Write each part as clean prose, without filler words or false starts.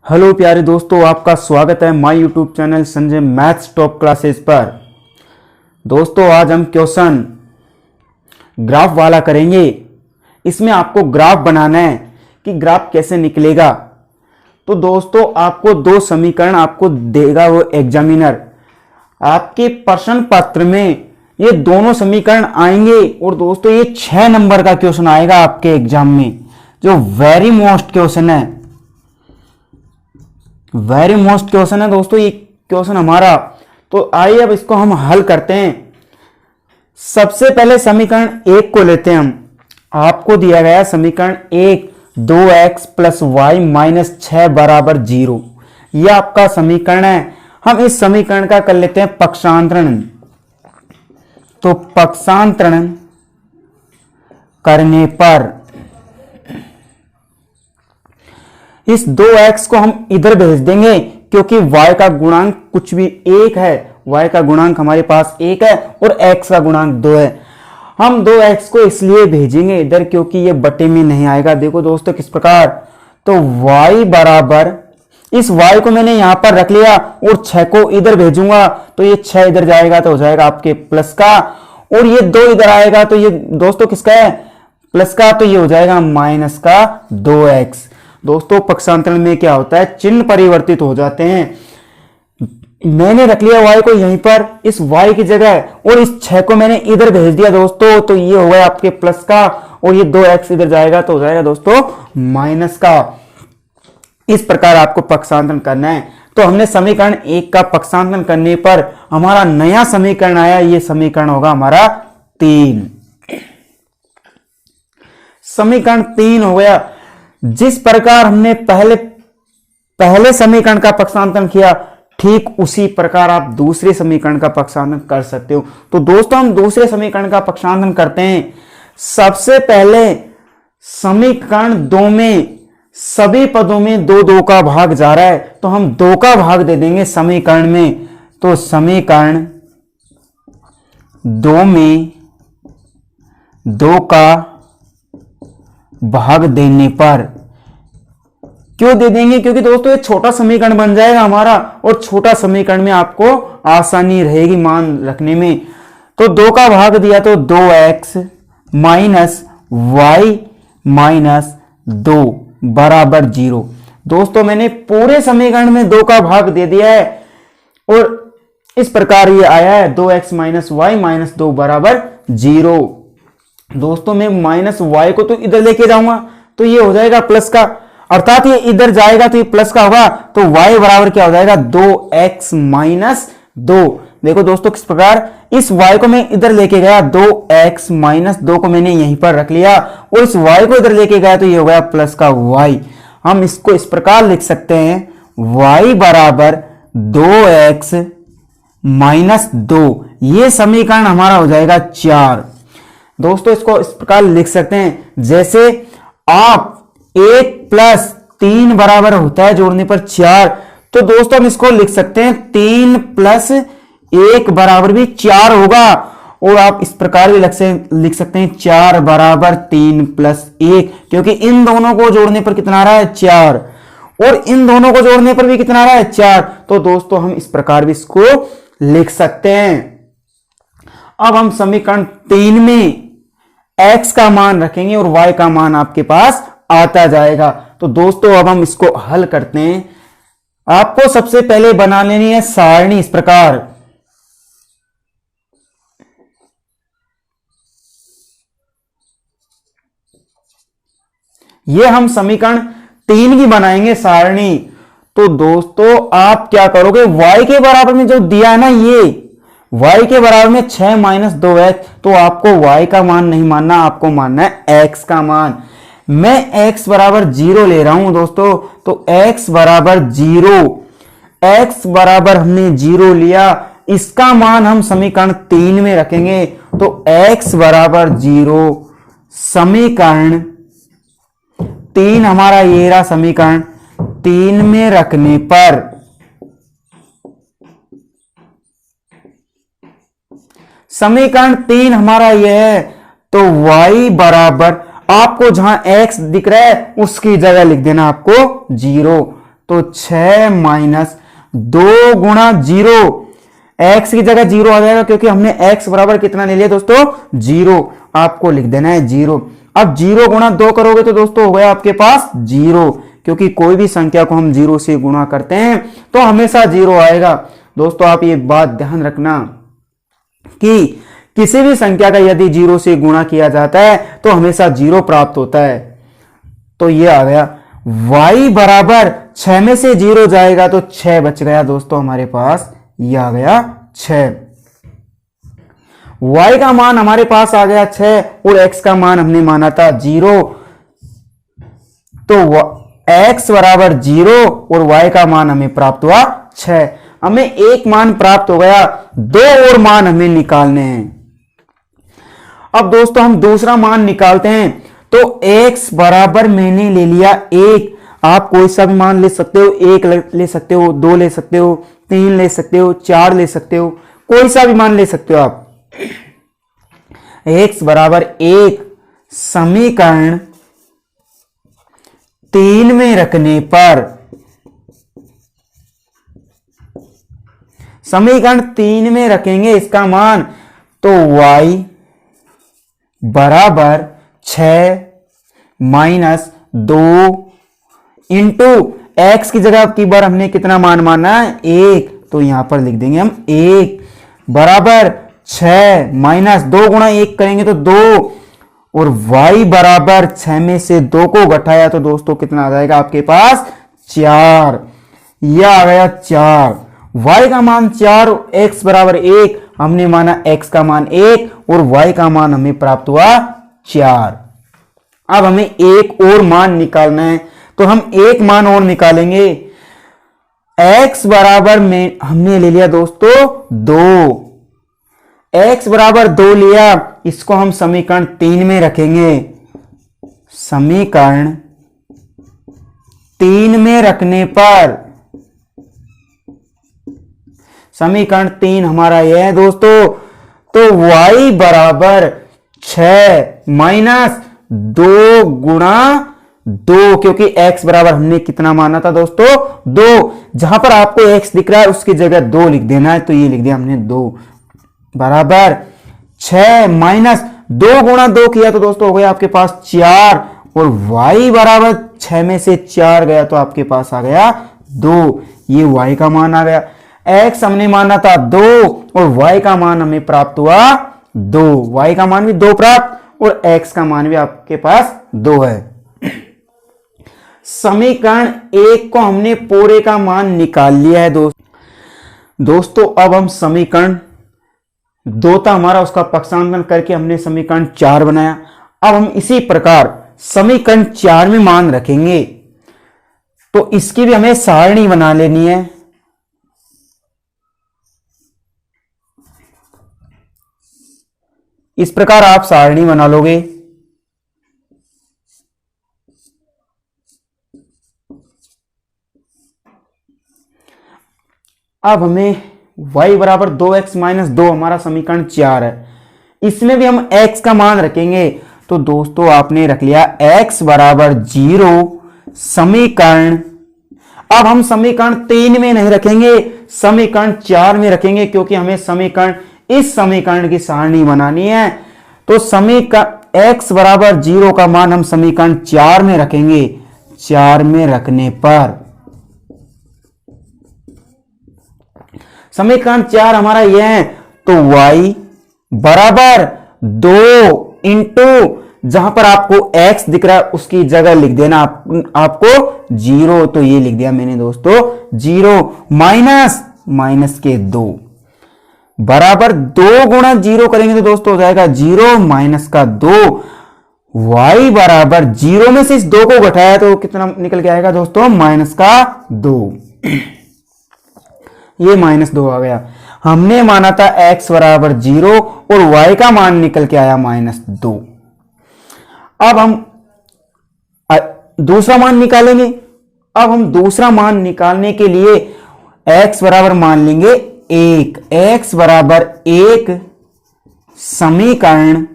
Hello प्यारे दोस्तों, आपका स्वागत है my YouTube channel Sanjay maths top classes पर। दोस्तों आज हम क्वेश्चन ग्राफ वाला करेंगे। इसमें आपको ग्राफ बनाना है कि ग्राफ कैसे निकलेगा। तो दोस्तों आपको दो समीकरण आपको देगा वो एग्जामिनर। आपके प्रश्न पत्र में ये दोनों समीकरण आएंगे और दोस्तों ये 6 नंबर का क्वेश्चन आएगा आपके एग्जाम में, जो वेरी मोस्ट क्वेश्चन है। वेरी मोस्ट क्वेश्चन है दोस्तों ये क्वेश्चन हमारा। तो आइए अब इसको हम हल करते हैं। सबसे पहले समीकरण 1 को लेते हैं हम। आपको दिया गया समीकरण 1 2x प्लस वाई माइनस 6 बराबर 0। यह आपका समीकरण है। हम इस समीकरण का कर लेते हैं पक्षांतरण। तो पक्षांतरण करने पर इस 2x को हम इधर भेज देंगे, क्योंकि y का गुणांक कुछ भी 1 है। y का गुणांक हमारे पास 1 है और x का गुणांक 2 है। हम 2x को इसलिए भेजेंगे इधर क्योंकि ये बटे में नहीं आएगा। देखो दोस्तों किस प्रकार। तो y बराबर, इस y को मैंने यहां पर रख लिया और 6 को इधर भेजूंगा तो ये 6 इधर जाएगा तो हो जाएगा आपके प्लस का, और ये 2 इधर आएगा तो ये दोस्तों किसका है, प्लस का, तो ये हो जाएगा माइनस का 2x। दोस्तों पक्षांतरण में क्या होता है, चिन्ह परिवर्तित हो जाते हैं। मैंने रख लिया y को यहीं पर इस y की जगह, और इस 6 को मैंने इधर भेज दिया दोस्तों, तो ये हो गया आपके प्लस का, और ये 2x इधर जाएगा तो हो जाएगा दोस्तों माइनस का। इस प्रकार आपको पक्षांतरण करना है। तो हमने समीकरण 1 का पक्षांतरण करने पर हमारा नया समीकरण आया। ये समीकरण होगा हमारा 3। समीकरण 3 हो गया। जिस प्रकार हमने पहले समीकरण का पक्षांतरण किया, ठीक उसी प्रकार आप दूसरे समीकरण का पक्षांतरण कर सकते हो। तो दोस्तों हम दूसरे समीकरण का पक्षांतरण करते हैं। सबसे पहले समीकरण 2 में सभी पदों में 2 का भाग जा रहा है, तो हम 2 का भाग दे देंगे समीकरण में। तो समीकरण 2 में 2 का भाग देने पर, क्यों दे देंगे, क्योंकि दोस्तों ये छोटा समीकरण बन जाएगा हमारा, और छोटा समीकरण में आपको आसानी रहेगी मान रखने में। तो 2 का भाग दिया तो 2x माइनस वाई माइनस 2 बराबर 0। दोस्तों मैंने पूरे समीकरण में 2 का भाग दे दिया है, और इस प्रकार ये आया है 2x माइनस वाई माइनस 2 बराबर 0। दोस्तों मैं माइनस वाई को तो इधर लेके जाऊंगा तो ये हो जाएगा प्लस का, अर्थात ये इधर जाएगा तो ये प्लस का होगा। तो y बराबर क्या हो जाएगा, 2x माइनस 2। देखो दोस्तों किस प्रकार, इस y को मैं इधर लेके गया, 2x माइनस 2 को मैंने यहीं पर रख लिया, और इस y को इधर लेके गया तो ये हो गया प्लस का y। हम इसको इस प्रकार लिख सकते हैं, y बराबर 2x माइनस 2। ये समीकरण हमारा हो जाएगा 4। दोस्तों इसको इस प्रकार लिख सकते हैं, जैसे आप 1 प्लस 3 बराबर होता है जोड़ने पर 4, तो दोस्तों हम इसको लिख सकते हैं 3 प्लस 1 बराबर भी 4 होगा। और आप इस प्रकार भी लिख सकते हैं 4 बराबर 3 प्लस 1, क्योंकि इन दोनों को जोड़ने पर कितना आ रहा है 4, और इन दोनों को जोड़ने पर भी कितना आ रहा है 4। तो दोस्तों हम इस प्रकार भी इसको लिख सकते हैं। अब हम समीकरण 3 में x का मान रखेंगे और y का मान आपके पास आता जाएगा। तो दोस्तों अब हम इसको हल करते हैं। आपको सबसे पहले बना लेनी है सारणी इस प्रकार। ये हम समीकरण 3 की बनाएंगे सारणी। तो दोस्तों आप क्या करोगे, y के बराबर में जो दिया है ना, ये y के बराबर में 6 माइनस 2x, तो आपको y का मान नहीं मानना, आपको मानना है x का मान। मैं x बराबर 0 ले रहा हूं दोस्तों, तो x बराबर 0, x बराबर हमने 0 लिया, इसका मान हम समीकरण 3 में रखेंगे। तो x बराबर 0 समीकरण 3 हमारा ये रहा। समीकरण 3 में रखने पर समीकरण 3 हमारा यह है, तो y बराबर, आपको जहां x दिख रहा है उसकी जगह लिख देना आपको 0। तो 6 माइनस 2 गुणा 0, x की जगह 0 आ जाएगा क्योंकि हमने x बराबर कितना ले लिया दोस्तों 0, आपको लिख देना है 0। अब 0 गुणा 2 करोगे तो दोस्तों हो गया आपके पास 0, क्योंकि कोई भी संख्या को हम 0 से गुणा करते हैं तो हमेशा 0 आएगा। दोस्तों आप ये बात ध्यान रखना कि किसी भी संख्या का यदि 0 से गुणा किया जाता है तो हमेशा 0 प्राप्त होता है। तो ये आ गया y बराबर 6 में से 0 जाएगा तो 6 बच गया दोस्तों हमारे पास, ये आ गया 6। y का मान हमारे पास आ गया 6 और x का मान हमने माना था 0, तो x बराबर 0 और y का मान हमें प्राप्त हुआ 6। हमें एक मान प्राप्त हो गया, 2 और मान हमें निकालने हैं। अब दोस्तों हम दूसरा मान निकालते हैं। तो x बराबर मैंने ले लिया 1, आप कोई सा भी मान ले सकते हो, 1 ले सकते हो, 2 ले सकते हो, 3 ले सकते हो, 4 ले सकते हो, कोई सा भी मान ले सकते हो आप। x बराबर 1 समीकरण 3 में रखने पर, समीकरण 3 में रखेंगे इसका मान, तो y बराबर 6 माइनस 2 इंटू x की जगह की बार हमने कितना मान माना है 1, तो यहां पर लिख देंगे हम 1 बराबर 6 माइनस 2 गुणा 1 करेंगे तो 2, और y बराबर 6 में से 2 को घटाया तो दोस्तों कितना आ जाएगा आपके पास 4, यह आ गया 4। y का मान 4, x बराबर 1, हमने माना x का मान 1 और y का मान हमें प्राप्त हुआ 4। अब हमें एक और मान निकालना है, तो हम एक मान और निकालेंगे। x बराबर में हमने ले लिया दोस्तों 2, x बराबर 2 लिया, इसको हम समीकरण 3 में रखेंगे। समीकरण 3 में रखने पर, समीकरण 3 हमारा यह है दोस्तों, तो y बराबर 6 माइनस 2 गुणा 2, क्योंकि x बराबर हमने कितना माना था दोस्तों 2, जहां पर आपको x दिख रहा है उसकी जगह 2 लिख देना है, तो ये लिख दिया हमने 2 बराबर 6 माइनस 2 गुणा 2 किया तो दोस्तों हो गया आपके पास 4, और y बराबर 6 में से 4 गया तो आपके पास आ गया 2, ये y का मान आ गया। x हमने माना था 2 और y का मान हमें प्राप्त हुआ 2, y का मान भी 2 प्राप्त और x का मान भी आपके पास 2 है। समीकरण 1 को हमने पूरे का मान निकाल लिया है दोस्तों। अब हम समीकरण 2 था हमारा, उसका पक्षांतरण करके हमने समीकरण 4 बनाया। अब हम इसी प्रकार समीकरण 4 में मान रखेंगे, तो इसकी भी हमें सारणी बना लेनी है। इस प्रकार आप सारणी बना लोगे। अब हमें y बराबर 2x माइनस 2 हमारा समीकरण 4 है, इसमें भी हम x का मान रखेंगे। तो दोस्तों आपने रख लिया x बराबर 0 समीकरण, अब हम समीकरण 3 में नहीं रखेंगे, समीकरण 4 में रखेंगे, क्योंकि हमें समीकरण इस समीकरण की सारणी बनानी है। तो समीकरण x बराबर 0 का मान हम समीकरण 4 में रखेंगे। 4 में रखने पर समीकरण 4 हमारा यह है, तो y बराबर 2 इंटू, जहां पर आपको x दिख रहा है उसकी जगह लिख देना आपको 0, तो ये लिख दिया मैंने दोस्तों 0 माइनस के 2 बराबर 2 गुणा 0 करेंगे तो दोस्तों हो जाएगा 0 माइनस का 2, y बराबर 0 में से इस 2 को घटाया तो कितना निकल के आएगा दोस्तों माइनस का 2, ये माइनस 2 आ गया। हमने माना था x बराबर 0 और y का मान निकल के आया माइनस 2। अब हम दूसरा मान निकालेंगे। अब हम दूसरा मान निकालने के लिए x बराबर मान लेंगे 1, x बराबर 1 समीकरण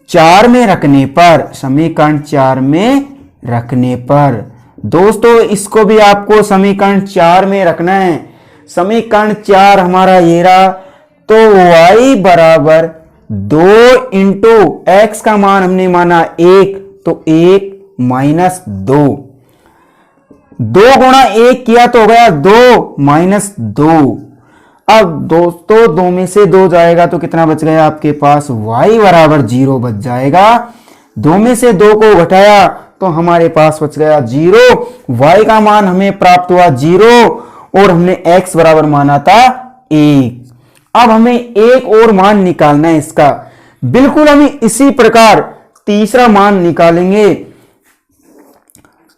4 में रखने पर, समीकरण 4 में रखने पर दोस्तों इसको भी आपको समीकरण 4 में रखना है। समीकरण 4 हमारा ये रहा, तो y बराबर 2 इंटू एक्स का मान हमने माना 1, तो 1 माइनस 2, 2 गुणा 1 किया तो हो गया 2 माइनस 2। अब दोस्तों 2 में से 2 जाएगा तो कितना बच गया आपके पास, y बराबर 0 बच जाएगा। 2 में से 2 को घटाया तो हमारे पास बच गया 0, y का मान हमें प्राप्त हुआ 0 और हमने x बराबर माना था 1। अब हमें एक और मान निकालना है इसका, बिल्कुल हम इसी प्रकार तीसरा मान निकालेंगे।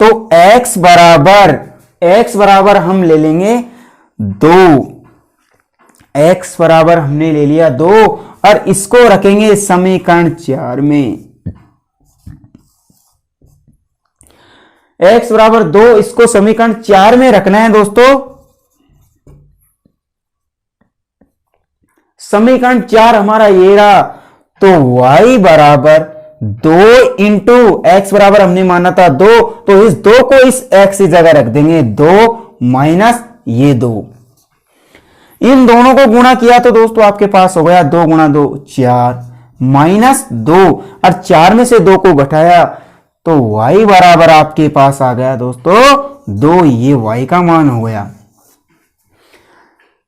तो x बराबर हम ले लेंगे 2, x बराबर हमने ले लिया 2 और इसको रखेंगे समीकरण 4 में। x बराबर 2 इसको समीकरण 4 में रखना है दोस्तों। समीकरण 4 हमारा ये रहा, तो y बराबर 2 इंटू एक्स बराबर हमने माना था 2, तो इस 2 को इस x की जगह रख देंगे 2 माइनस ये 2। इन दोनों को गुणा किया तो दोस्तों आपके पास हो गया 2 गुणा 2 4 माइनस 2 और 4 में से 2 को घटाया तो y बराबर आपके पास आ गया दोस्तों 2, ये y का मान हो गया।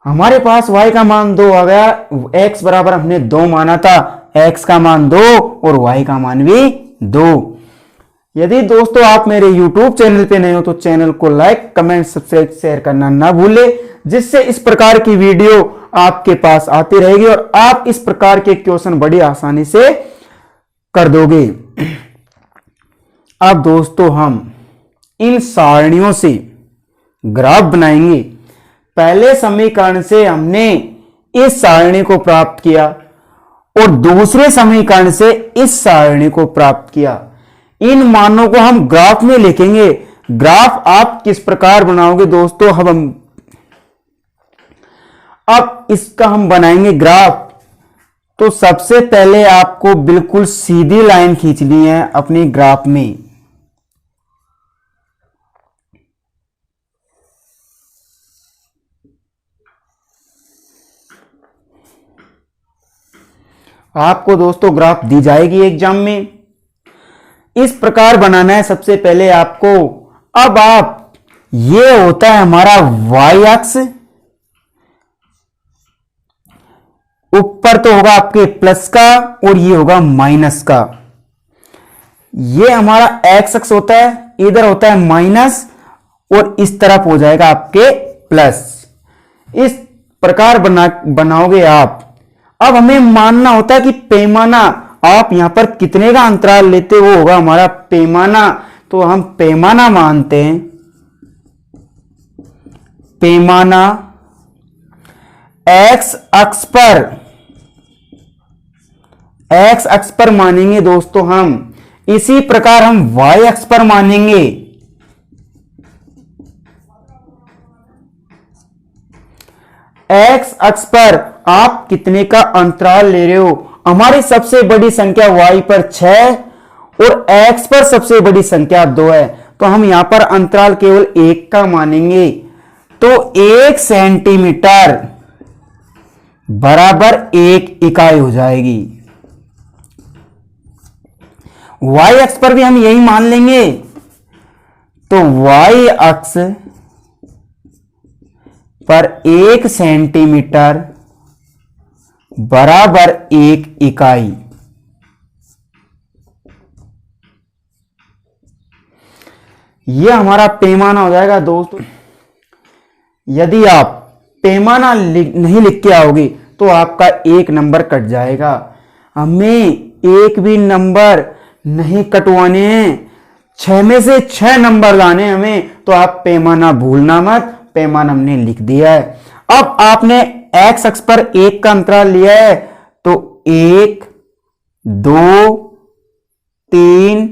हमारे पास y का मान 2 आ गया, x बराबर हमने 2 माना था, x का मान 2 और y का मान भी 2। यदि दोस्तों आप मेरे YouTube चैनल पे नए हो तो चैनल को लाइक, कमेंट, सब्सक्राइब, शेयर करना ना भूले, जिससे इस प्रकार की वीडियो आपके पास आती रहेगी और आप इस प्रकार के क्वेश्चन बड़ी आसानी से कर दोगे। अब दोस्तों हम इन सारणियों से ग्राफ बनाएंगे। पहले समीकरण से हमने इस सारणी को प्राप्त किया और दूसरे समीकरण से इस सारणी को प्राप्त किया। इन मानों को हम ग्राफ में लिखेंगे। ग्राफ आप किस प्रकार बनाओगे दोस्तों, अब इसका हम बनाएंगे ग्राफ। तो सबसे पहले आपको बिल्कुल सीधी लाइन खींचनी है अपने ग्राफ में। आपको दोस्तों ग्राफ दी जाएगी एग्जाम में, इस प्रकार बनाना है सबसे पहले आपको। अब आप, ये होता है हमारा y अक्ष, ऊपर तो होगा आपके प्लस का और ये होगा माइनस का। ये हमारा x अक्ष होता है, इधर होता है माइनस और इस तरफ हो जाएगा आपके प्लस। इस प्रकार बनाओगे आप। अब हमें मानना होता है कि पैमाना, आप यहां पर कितने का अंतराल लेते हो, वो होगा हमारा पैमाना। तो हम पैमाना मानते हैं, पैमाना x अक्ष पर मानेंगे दोस्तों हम। इसी प्रकार हम y अक्ष पर मानेंगे। x अक्ष पर आप कितने का अंतराल ले रहे हो। हमारी सबसे बड़ी संख्या y पर 6 और x पर सबसे बड़ी संख्या 2 है, तो हम यहां पर अंतराल केवल 1 का मानेंगे। तो 1 सेंटीमीटर बराबर 1 इकाई हो जाएगी। y अक्ष पर भी हम यही मान लेंगे। तो y अक्ष पर 1 सेंटीमीटर बराबर 1 इकाई। यह हमारा पैमाना हो जाएगा दोस्तों। यदि आप पैमाना नहीं लिख के आओगे तो आपका 1 नंबर कट जाएगा। हमें एक भी नंबर नहीं कटवाने हैं, 6 में से 6 नंबर लाने हमें। तो आप पैमाना भूलना मत, पैमाना हमने लिख दिया है। अब आपने x अक्ष पर 1 का अंतराल लिया है, तो 1 2 3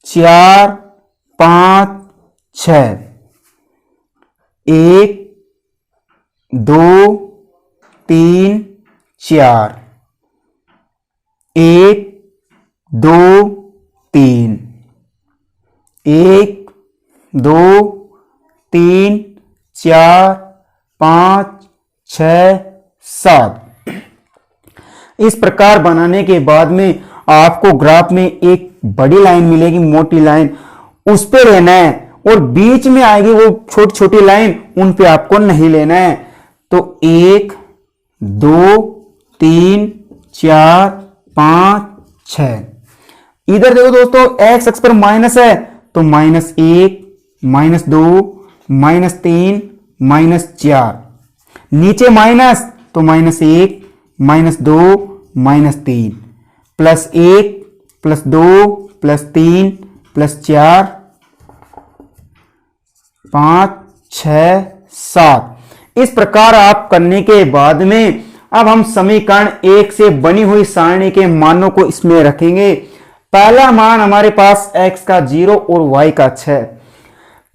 4 5 6, 1 2 3 4, 1 2 3, 1 2 3 4 5 6 7। इस प्रकार बनाने के बाद में आपको ग्राफ में एक बड़ी लाइन मिलेगी, मोटी लाइन, उस पे लेना है, और बीच में आएगी वो छोटी छोटी लाइन, उन पे आपको नहीं लेना है। तो 1 2 3 4 5 6। इधर देखो दोस्तों, एक्स अक्ष पर माइनस है तो -1 -2 -3 -4, नीचे माइनस तो -1 -2 -3, +1 +2 +3 +4 5 6 7। इस प्रकार आप करने के बाद में अब हम समीकरण 1 से बनी हुई सारणी के मानों को इसमें रखेंगे। पहला मान हमारे पास x का 0 और y का 6।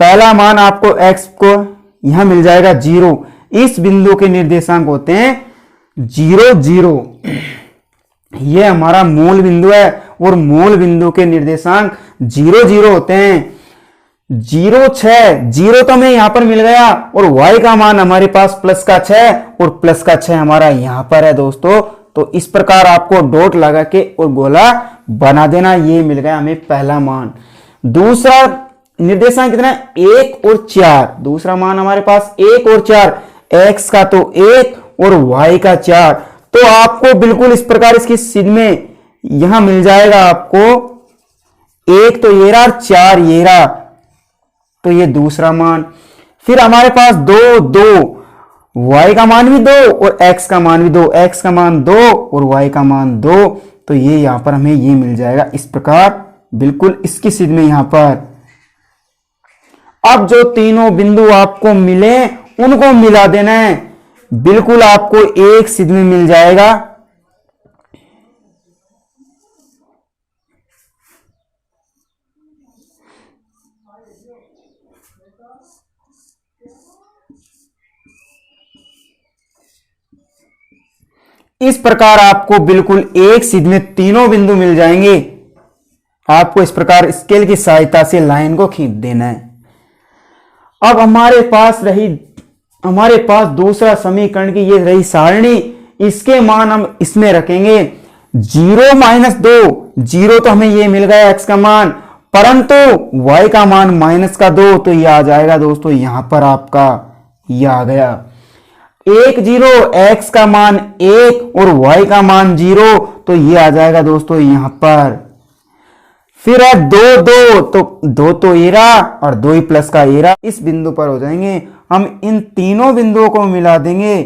पहला मान आपको x को यहां मिल जाएगा 0। इस बिंदु के निर्देशांक होते हैं 0 0। यह हमारा मूल बिंदु है और मूल बिंदु के निर्देशांक 0 0 होते हैं। 0 6, 0 तो हमें यहां पर मिल गया, और y का मान हमारे पास प्लस का 6 और प्लस का 6 हमारा यहां पर है दोस्तों। तो इस प्रकार आपको डॉट लगा के और गोला बना देना। ये मिल गया हमें पहला मान। दूसरा निर्देशांक कितना है? 1 और 4। दूसरा मान हमारे पास 1 और 4, x का तो 1 और y का 4। तो आपको बिल्कुल इस प्रकार इसकी सीध में यहां मिल जाएगा आपको 1 तो ये रहा और 4 ये रहा, तो ये दूसरा मान। फिर हमारे पास 2 2, y का मान भी 2 और x का मान भी 2, x का मान 2 और y का मान 2, तो ये यहां पर हमें ये मिल जाएगा इस प्रकार, बिल्कुल इसकी सीध में यहां पर। अब जो तीनों बिंदु आपको मिले उनको मिला देना है, बिल्कुल आपको एक सीध में मिल जाएगा। इस प्रकार आपको बिल्कुल एक सीध में तीनों बिंदु मिल जाएंगे। आपको इस प्रकार स्केल की सहायता से लाइन को खींच देना है। अब हमारे पास दूसरा समीकरण की ये रही सारणी, इसके मान हम इसमें रखेंगे। 0 -2, 0 तो हमें ये मिल गया x का मान, परंतु y का मान -2, तो ये आ जाएगा दोस्तों यहां पर आपका, ये आ गया 1 0, x का मान 1 और y का मान 0, तो ये आ जाएगा दोस्तों यहां पर। फिर है 2 2, तो 2 तो ये रहा और 2 ही प्लस का ये रहा, इस बिंदु पर हो जाएंगे। हम इन तीनों बिंदुओं को मिला देंगे,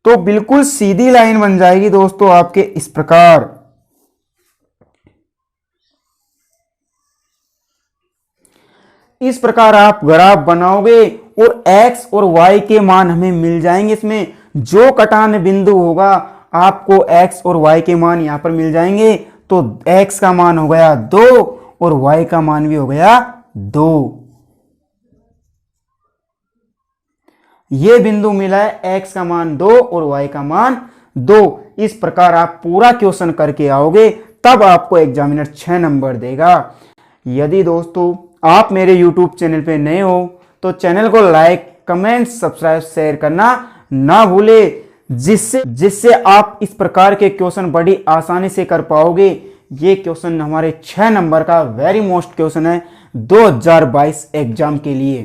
तो बिल्कुल सीधी लाइन बन जाएगी दोस्तों आपके इस प्रकार। इस प्रकार आप ग्राफ बनाओगे और x और y के मान हमें मिल जाएंगे। इसमें जो कटान बिंदु होगा आपको x और y के मान यहां पर मिल जाएंगे। तो x का मान हो गया 2 और y का मान भी हो गया 2। ये बिंदु मिला है, x का मान 2 और y का मान 2। इस प्रकार आप पूरा क्वेश्चन करके आओगे, तब आपको एग्जामिनर 6 नंबर देगा। यदि दोस्तों आप मेरे YouTube चैनल पे नए हो तो चैनल को लाइक, कमेंट, सब्सक्राइब, शेयर करना ना भूले, जिससे आप इस प्रकार के क्वेश्चन बड़ी आसानी से कर पाओगे। ये क्वेश्चन हमारे 6 नंबर का वेरी मोस्ट क्वेश्चन है 2022 एग्जाम के लिए।